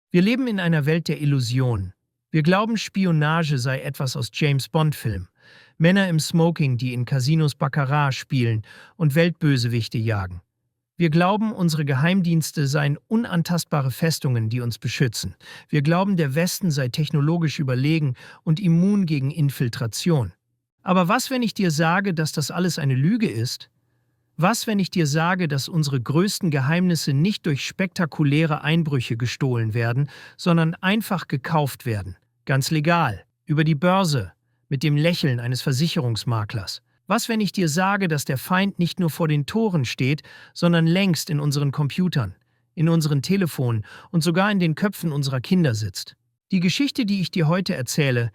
Wir leben in einer Welt der Illusion. Wir glauben, Spionage sei etwas aus James-Bond-Filmen. Männer im Smoking, die in Casinos Baccarat spielen und Weltbösewichte jagen. Wir glauben, unsere Geheimdienste seien unantastbare Festungen, die uns beschützen. Wir glauben, der Westen sei technologisch überlegen und immun gegen Infiltration. Aber was, wenn ich dir sage, dass das alles eine Lüge ist? Was, wenn ich dir sage, dass unsere größten Geheimnisse nicht durch spektakuläre Einbrüche gestohlen werden, sondern einfach gekauft werden? Ganz legal, über die Börse, mit dem Lächeln eines Versicherungsmaklers. Was, wenn ich dir sage, dass der Feind nicht nur vor den Toren steht, sondern längst in unseren Computern, in unseren Telefonen und sogar in den Köpfen unserer Kinder sitzt? Die Geschichte, die ich dir heute erzähle,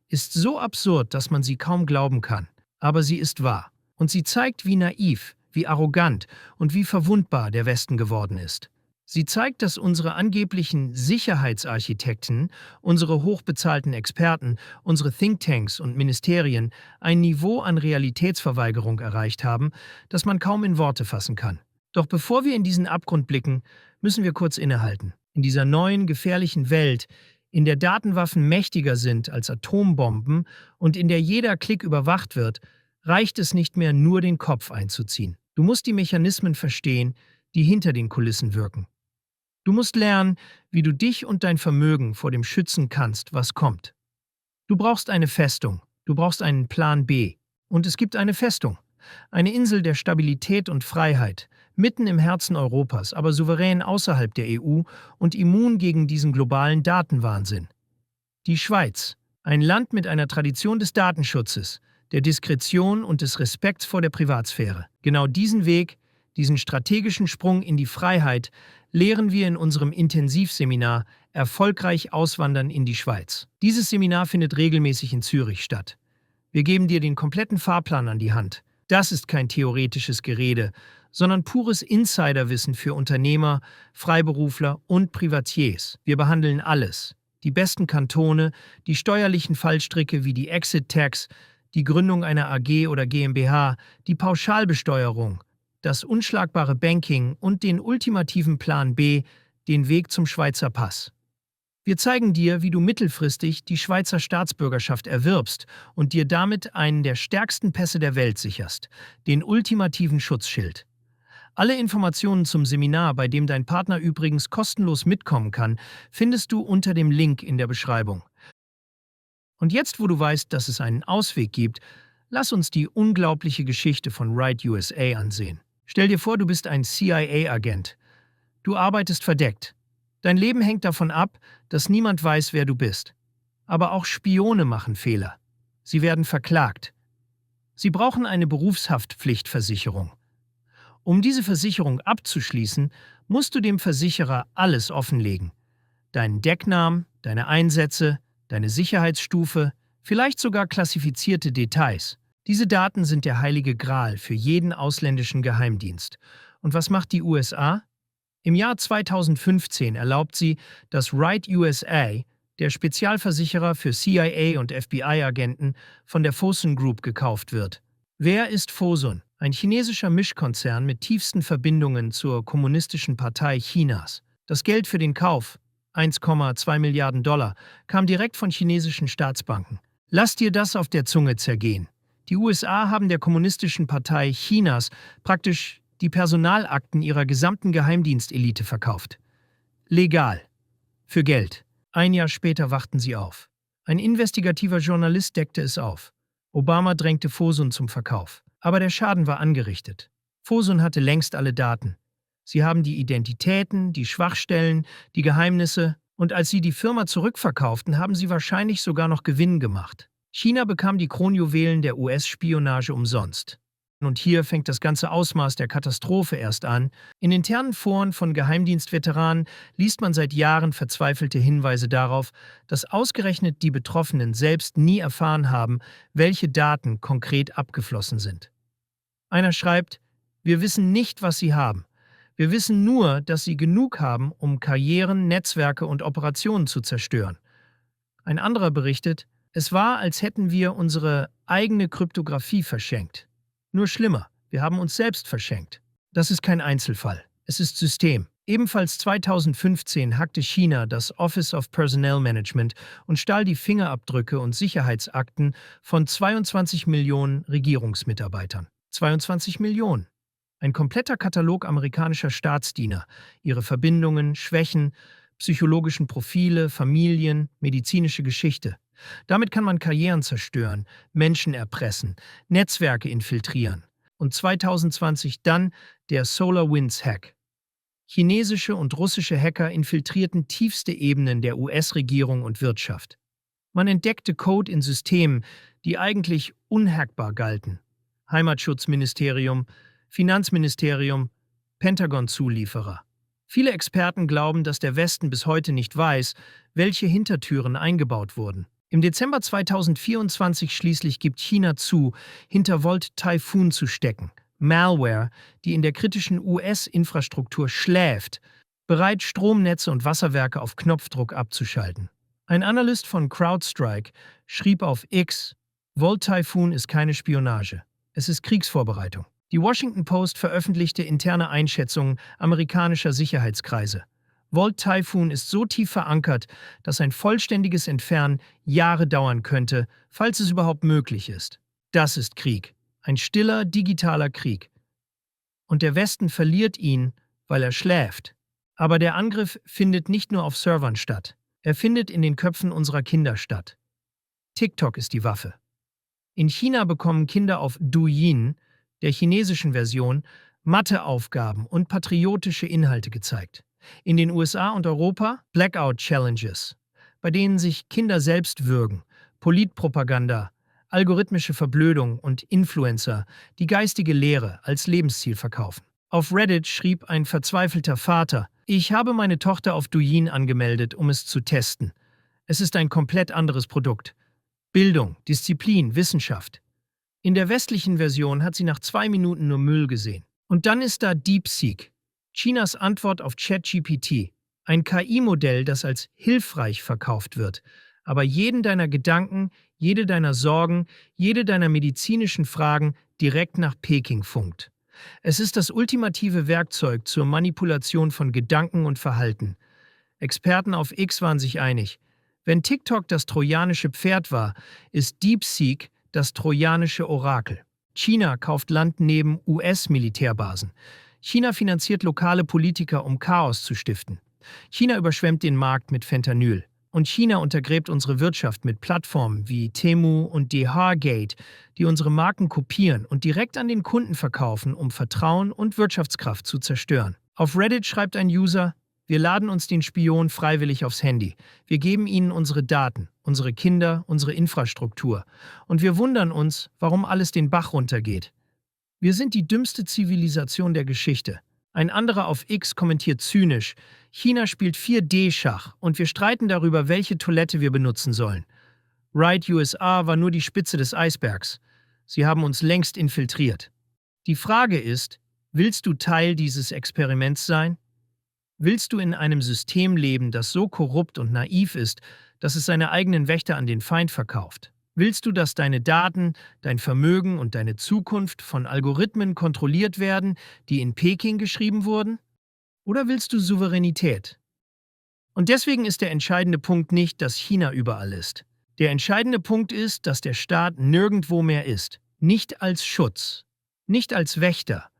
ist so absurd, dass man sie kaum glauben kann. Aber sie ist wahr. Und sie zeigt, wie naiv, wie arrogant und wie verwundbar der Westen geworden ist. Sie zeigt, dass unsere angeblichen Sicherheitsarchitekten, unsere hochbezahlten Experten, unsere Thinktanks und Ministerien ein Niveau an Realitätsverweigerung erreicht haben, das man kaum in Worte fassen kann. Doch bevor wir in diesen Abgrund blicken, müssen wir kurz innehalten. In dieser neuen, gefährlichen Welt, in der Datenwaffen mächtiger sind als Atombomben und in der jeder Klick überwacht wird, reicht es nicht mehr, nur den Kopf einzuziehen. Du musst die Mechanismen verstehen, die hinter den Kulissen wirken. Du musst lernen, wie du dich und dein Vermögen vor dem schützen kannst, was kommt. Du brauchst eine Festung, du brauchst einen Plan B. Und es gibt eine Festung, eine Insel der Stabilität und Freiheit, mitten im Herzen Europas, aber souverän außerhalb der EU und immun gegen diesen globalen Datenwahnsinn. Die Schweiz, ein Land mit einer Tradition des Datenschutzes, der Diskretion und des Respekts vor der Privatsphäre. Genau diesen Weg, diesen strategischen Sprung in die Freiheit, lehren wir in unserem Intensivseminar Erfolgreich auswandern in die Schweiz. Dieses Seminar findet regelmäßig in Zürich statt. Wir geben dir den kompletten Fahrplan an die Hand. Das ist kein theoretisches Gerede, sondern pures Insiderwissen für Unternehmer, Freiberufler und Privatiers. Wir behandeln alles. Die besten Kantone, die steuerlichen Fallstricke wie die Exit-Tax, die Gründung einer AG oder GmbH, die Pauschalbesteuerung, das unschlagbare Banking und den ultimativen Plan B, den Weg zum Schweizer Pass. Wir zeigen dir, wie du mittelfristig die Schweizer Staatsbürgerschaft erwirbst und dir damit einen der stärksten Pässe der Welt sicherst, den ultimativen Schutzschild. Alle Informationen zum Seminar, bei dem dein Partner übrigens kostenlos mitkommen kann, findest du unter dem Link in der Beschreibung. Und jetzt, wo du weißt, dass es einen Ausweg gibt, lass uns die unglaubliche Geschichte von Right USA ansehen. Stell dir vor, du bist ein CIA-Agent. Du arbeitest verdeckt. Dein Leben hängt davon ab, dass niemand weiß, wer du bist. Aber auch Spione machen Fehler. Sie werden verklagt. Sie brauchen eine Berufshaftpflichtversicherung. Um diese Versicherung abzuschließen, musst du dem Versicherer alles offenlegen. Deinen Decknamen, deine Einsätze, deine Sicherheitsstufe, vielleicht sogar klassifizierte Details. Diese Daten sind der heilige Gral für jeden ausländischen Geheimdienst. Und was macht die USA? Im Jahr 2015 erlaubt sie, dass Right USA, der Spezialversicherer für CIA- und FBI-Agenten, von der Fosun Group gekauft wird. Wer ist Fosun? Ein chinesischer Mischkonzern mit tiefsten Verbindungen zur Kommunistischen Partei Chinas. Das Geld für den Kauf, 1,2 Milliarden $, kam direkt von chinesischen Staatsbanken. Lass dir das auf der Zunge zergehen. Die USA haben der Kommunistischen Partei Chinas praktisch die Personalakten ihrer gesamten Geheimdienstelite verkauft. Legal. Für Geld. Ein Jahr später wachten sie auf. Ein investigativer Journalist deckte es auf. Obama drängte Fosun zum Verkauf. Aber der Schaden war angerichtet. Fosun hatte längst alle Daten. Sie haben die Identitäten, die Schwachstellen, die Geheimnisse, und als sie die Firma zurückverkauften, haben sie wahrscheinlich sogar noch Gewinn gemacht. China bekam die Kronjuwelen der US-Spionage umsonst. Und hier fängt das ganze Ausmaß der Katastrophe erst an. In internen Foren von Geheimdienstveteranen liest man seit Jahren verzweifelte Hinweise darauf, dass ausgerechnet die Betroffenen selbst nie erfahren haben, welche Daten konkret abgeflossen sind. Einer schreibt: Wir wissen nicht, was sie haben. Wir wissen nur, dass sie genug haben, um Karrieren, Netzwerke und Operationen zu zerstören. Ein anderer berichtet: Es war, als hätten wir unsere eigene Kryptographie verschenkt. Nur schlimmer, wir haben uns selbst verschenkt. Das ist kein Einzelfall, es ist System. Ebenfalls 2015 hackte China das Office of Personnel Management und stahl die Fingerabdrücke und Sicherheitsakten von 22 Millionen Regierungsmitarbeitern. 22 Millionen. Ein kompletter Katalog amerikanischer Staatsdiener, ihre Verbindungen, Schwächen, psychologischen Profile, Familien, medizinische Geschichte. Damit kann man Karrieren zerstören, Menschen erpressen, Netzwerke infiltrieren. Und 2020 dann der SolarWinds-Hack. Chinesische und russische Hacker infiltrierten tiefste Ebenen der US-Regierung und Wirtschaft. Man entdeckte Code in Systemen, die eigentlich unhackbar galten. Heimatschutzministerium, Finanzministerium, Pentagon-Zulieferer. Viele Experten glauben, dass der Westen bis heute nicht weiß, welche Hintertüren eingebaut wurden. Im Dezember 2024 schließlich gibt China zu, hinter Volt Typhoon zu stecken. Malware, die in der kritischen US-Infrastruktur schläft, bereit, Stromnetze und Wasserwerke auf Knopfdruck abzuschalten. Ein Analyst von CrowdStrike schrieb auf X, Volt Typhoon ist keine Spionage, es ist Kriegsvorbereitung. Die Washington Post veröffentlichte interne Einschätzungen amerikanischer Sicherheitskreise. Volt Typhoon ist so tief verankert, dass ein vollständiges Entfernen Jahre dauern könnte, falls es überhaupt möglich ist. Das ist Krieg. Ein stiller, digitaler Krieg. Und der Westen verliert ihn, weil er schläft. Aber der Angriff findet nicht nur auf Servern statt. Er findet in den Köpfen unserer Kinder statt. TikTok ist die Waffe. In China bekommen Kinder auf Douyin, der chinesischen Version, Matheaufgaben und patriotische Inhalte gezeigt. In den USA und Europa Blackout-Challenges, bei denen sich Kinder selbst würgen, Politpropaganda, algorithmische Verblödung und Influencer, die geistige Lehre als Lebensziel verkaufen. Auf Reddit schrieb ein verzweifelter Vater, ich habe meine Tochter auf Douyin angemeldet, um es zu testen. Es ist ein komplett anderes Produkt. Bildung, Disziplin, Wissenschaft. In der westlichen Version hat sie nach 2 Minuten nur Müll gesehen. Und dann ist da DeepSeek, Chinas Antwort auf ChatGPT, ein KI-Modell, das als hilfreich verkauft wird, aber jeden deiner Gedanken, jede deiner Sorgen, jede deiner medizinischen Fragen direkt nach Peking funkt. Es ist das ultimative Werkzeug zur Manipulation von Gedanken und Verhalten. Experten auf X waren sich einig. Wenn TikTok das trojanische Pferd war, ist DeepSeek das trojanische Orakel. China kauft Land neben US-Militärbasen. China finanziert lokale Politiker, um Chaos zu stiften. China überschwemmt den Markt mit Fentanyl. Und China untergräbt unsere Wirtschaft mit Plattformen wie Temu und DHgate, die unsere Marken kopieren und direkt an den Kunden verkaufen, um Vertrauen und Wirtschaftskraft zu zerstören. Auf Reddit schreibt ein User, wir laden uns den Spion freiwillig aufs Handy. Wir geben ihnen unsere Daten, unsere Kinder, unsere Infrastruktur. Und wir wundern uns, warum alles den Bach runtergeht. Wir sind die dümmste Zivilisation der Geschichte. Ein anderer auf X kommentiert zynisch, China spielt 4D-Schach und wir streiten darüber, welche Toilette wir benutzen sollen. Right USA war nur die Spitze des Eisbergs. Sie haben uns längst infiltriert. Die Frage ist, willst du Teil dieses Experiments sein? Willst du in einem System leben, das so korrupt und naiv ist, dass es seine eigenen Wächter an den Feind verkauft? Willst du, dass deine Daten, dein Vermögen und deine Zukunft von Algorithmen kontrolliert werden, die in Peking geschrieben wurden? Oder willst du Souveränität? Und deswegen ist der entscheidende Punkt nicht, dass China überall ist. Der entscheidende Punkt ist, dass der Staat nirgendwo mehr ist. Nicht als Schutz, nicht als Wächter,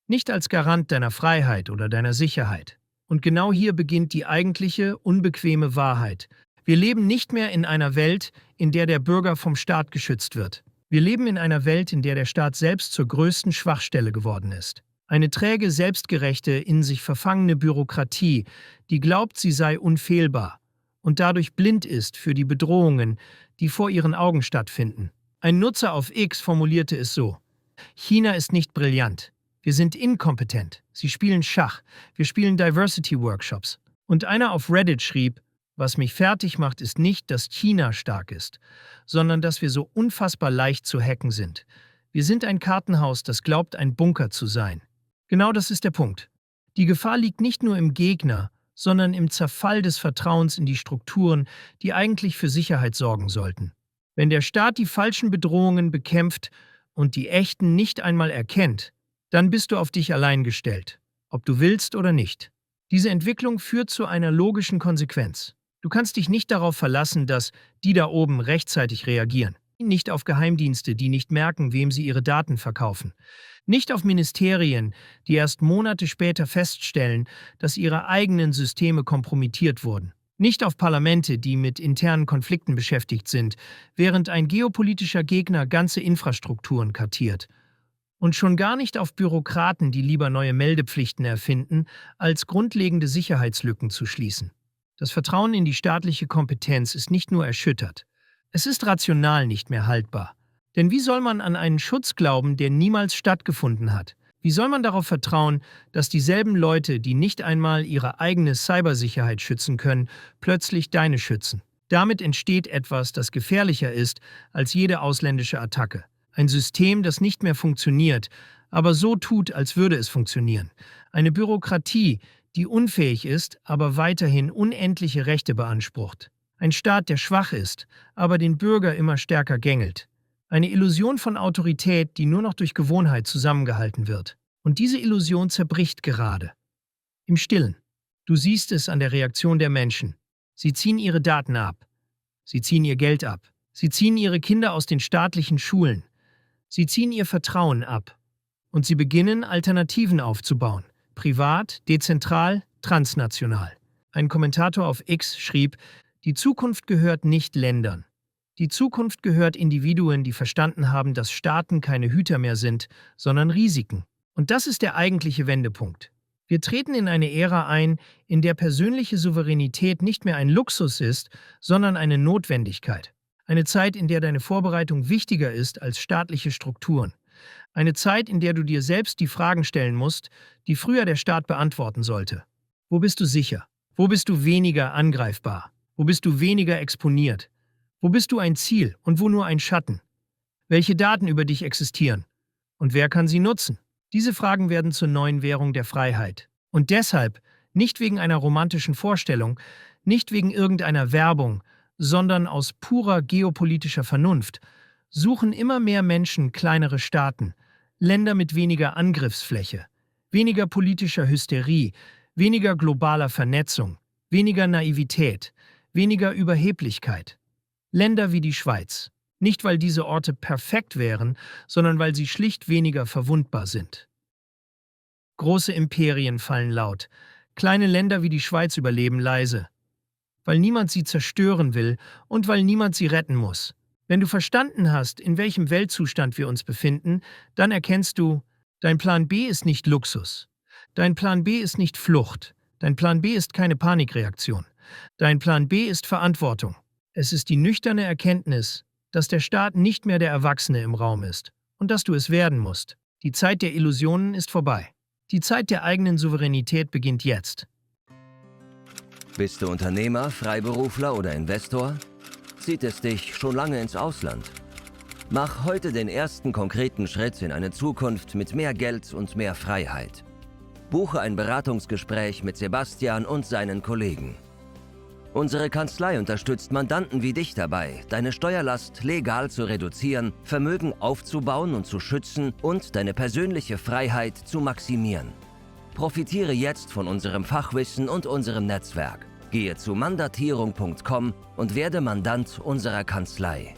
nicht als Garant deiner Freiheit oder deiner Sicherheit. Und genau hier beginnt die eigentliche, unbequeme Wahrheit. Wir leben nicht mehr in einer Welt, in der der Bürger vom Staat geschützt wird. Wir leben in einer Welt, in der der Staat selbst zur größten Schwachstelle geworden ist. Eine träge, selbstgerechte, in sich verfangene Bürokratie, die glaubt, sie sei unfehlbar und dadurch blind ist für die Bedrohungen, die vor ihren Augen stattfinden. Ein Nutzer auf X formulierte es so: China ist nicht brillant. Wir sind inkompetent. Sie spielen Schach. Wir spielen Diversity-Workshops. Und einer auf Reddit schrieb, was mich fertig macht, ist nicht, dass China stark ist, sondern dass wir so unfassbar leicht zu hacken sind. Wir sind ein Kartenhaus, das glaubt, ein Bunker zu sein. Genau das ist der Punkt. Die Gefahr liegt nicht nur im Gegner, sondern im Zerfall des Vertrauens in die Strukturen, die eigentlich für Sicherheit sorgen sollten. Wenn der Staat die falschen Bedrohungen bekämpft und die echten nicht einmal erkennt, dann bist du auf dich allein gestellt, ob du willst oder nicht. Diese Entwicklung führt zu einer logischen Konsequenz. Du kannst dich nicht darauf verlassen, dass die da oben rechtzeitig reagieren. Nicht auf Geheimdienste, die nicht merken, wem sie ihre Daten verkaufen. Nicht auf Ministerien, die erst Monate später feststellen, dass ihre eigenen Systeme kompromittiert wurden. Nicht auf Parlamente, die mit internen Konflikten beschäftigt sind, während ein geopolitischer Gegner ganze Infrastrukturen kartiert. Und schon gar nicht auf Bürokraten, die lieber neue Meldepflichten erfinden, als grundlegende Sicherheitslücken zu schließen. Das Vertrauen in die staatliche Kompetenz ist nicht nur erschüttert. Es ist rational nicht mehr haltbar. Denn wie soll man an einen Schutz glauben, der niemals stattgefunden hat? Wie soll man darauf vertrauen, dass dieselben Leute, die nicht einmal ihre eigene Cybersicherheit schützen können, plötzlich deine schützen? Damit entsteht etwas, das gefährlicher ist als jede ausländische Attacke. Ein System, das nicht mehr funktioniert, aber so tut, als würde es funktionieren. Eine Bürokratie, die unfähig ist, aber weiterhin unendliche Rechte beansprucht. Ein Staat, der schwach ist, aber den Bürger immer stärker gängelt. Eine Illusion von Autorität, die nur noch durch Gewohnheit zusammengehalten wird. Und diese Illusion zerbricht gerade. Im Stillen. Du siehst es an der Reaktion der Menschen. Sie ziehen ihre Daten ab. Sie ziehen ihr Geld ab. Sie ziehen ihre Kinder aus den staatlichen Schulen. Sie ziehen ihr Vertrauen ab. Und sie beginnen, Alternativen aufzubauen. Privat, dezentral, transnational. Ein Kommentator auf X schrieb, die Zukunft gehört nicht Ländern. Die Zukunft gehört Individuen, die verstanden haben, dass Staaten keine Hüter mehr sind, sondern Risiken. Und das ist der eigentliche Wendepunkt. Wir treten in eine Ära ein, in der persönliche Souveränität nicht mehr ein Luxus ist, sondern eine Notwendigkeit. Eine Zeit, in der deine Vorbereitung wichtiger ist als staatliche Strukturen. Eine Zeit, in der du dir selbst die Fragen stellen musst, die früher der Staat beantworten sollte. Wo bist du sicher? Wo bist du weniger angreifbar? Wo bist du weniger exponiert? Wo bist du ein Ziel und wo nur ein Schatten? Welche Daten über dich existieren? Und wer kann sie nutzen? Diese Fragen werden zur neuen Währung der Freiheit. Und deshalb, nicht wegen einer romantischen Vorstellung, nicht wegen irgendeiner Werbung, sondern aus purer geopolitischer Vernunft, suchen immer mehr Menschen kleinere Staaten, Länder mit weniger Angriffsfläche, weniger politischer Hysterie, weniger globaler Vernetzung, weniger Naivität, weniger Überheblichkeit. Länder wie die Schweiz. Nicht, weil diese Orte perfekt wären, sondern weil sie schlicht weniger verwundbar sind. Große Imperien fallen laut. Kleine Länder wie die Schweiz überleben leise. Weil niemand sie zerstören will und weil niemand sie retten muss. Wenn du verstanden hast, in welchem Weltzustand wir uns befinden, dann erkennst du, dein Plan B ist nicht Luxus. Dein Plan B ist nicht Flucht. Dein Plan B ist keine Panikreaktion. Dein Plan B ist Verantwortung. Es ist die nüchterne Erkenntnis, dass der Staat nicht mehr der Erwachsene im Raum ist und dass du es werden musst. Die Zeit der Illusionen ist vorbei. Die Zeit der eigenen Souveränität beginnt jetzt. Bist du Unternehmer, Freiberufler oder Investor? Zieht es dich schon lange ins Ausland? Mach heute den ersten konkreten Schritt in eine Zukunft mit mehr Geld und mehr Freiheit. Buche ein Beratungsgespräch mit Sebastian und seinen Kollegen. Unsere Kanzlei unterstützt Mandanten wie dich dabei, deine Steuerlast legal zu reduzieren, Vermögen aufzubauen und zu schützen und deine persönliche Freiheit zu maximieren. Profitiere jetzt von unserem Fachwissen und unserem Netzwerk. Gehe zu mandatierung.com und werde Mandant unserer Kanzlei.